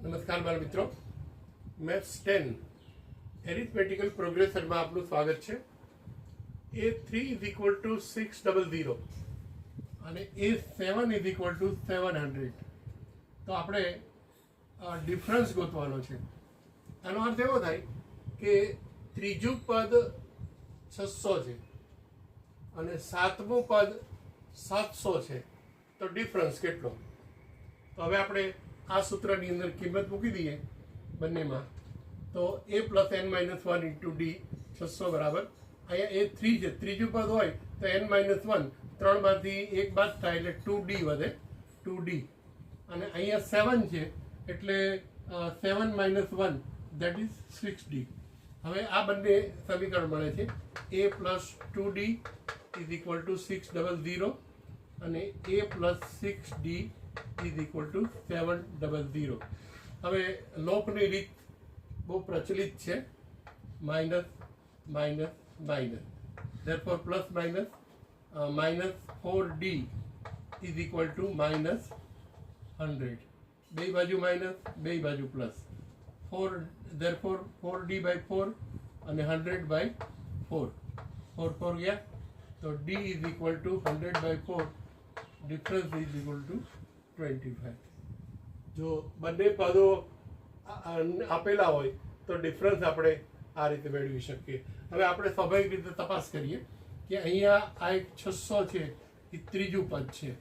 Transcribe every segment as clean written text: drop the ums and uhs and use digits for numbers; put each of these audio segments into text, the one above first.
નમસ્કાર બાળ મિત્રો, મેથ્સ 10 એરિથમેટિકલ પ્રોગ્રેશનમાં આપનું સ્વાગત છે. A3 ઇઝ ઇક્વલ ટુ 600 અને A7 ઇઝ ઇક્વલ ટુ 700. તો આપણે ડિફરન્સ ગોતવાનો છે. આનો અર્થ એવો થાય કે ત્રીજું પદ 600 છે અને સાતમું પદ 700 છે, તો ડિફરન્સ કેટલો? તો હવે આપણે આ સૂત્રની અંદર કિંમત મૂકી દઈએ બંનેમાં. તો a plus n minus 1 into D 600 બરાબર, અહીંયા A3 છે, ત્રીજું પદ હોય તો n માઇનસ 1, ત્રણમાંથી એક બાદ થાય એટલે 2d વધે, 2d. અને અહીંયા 7 છે એટલે 7 માઇનસ 1 દેટ ઇઝ 6d. હવે આ બંને સમીકરણ મળે છે. a plus 2d is equal two 600 અને a plus 6d is equal two 700. હવે લોપની રીત બહુ પ્રચલિત છે, minus minus minus. Therefore plus minus minus 4d is equal two minus 100. બે બાજુ માઇનસ, બે બાજુ પ્લસ. 4 ધેરફોર 4d બાય 4 અને 100 બાય 4. 4 4 ગયા તો d is equal to 100 by 4. Difference is equal to 25. જો બંને પદો આપેલા હોય તો ડિફરન્સ આપણે આ રીતે મેળવી શકીએ. હવે આપણે સ્વાભાવિક રીતે તપાસ કરીએ કે અહીંયા આ એક 600 છે, એ ત્રીજું પદ છે.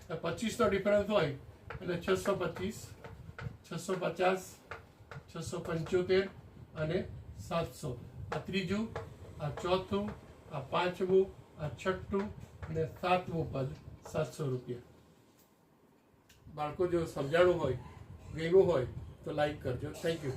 25નો ડિફરન્સ હોય એટલે 625, 650, 675 અને 700. આ ત્રીજું, આ ચોથું, આ પાંચમું, આ છઠ્ઠું અને સાતમું પદ 700 રૂપિયા. બાળકો જો સમજાણું હોય, ગમ્યું હોય તો લાઈક કરજો. Thank you.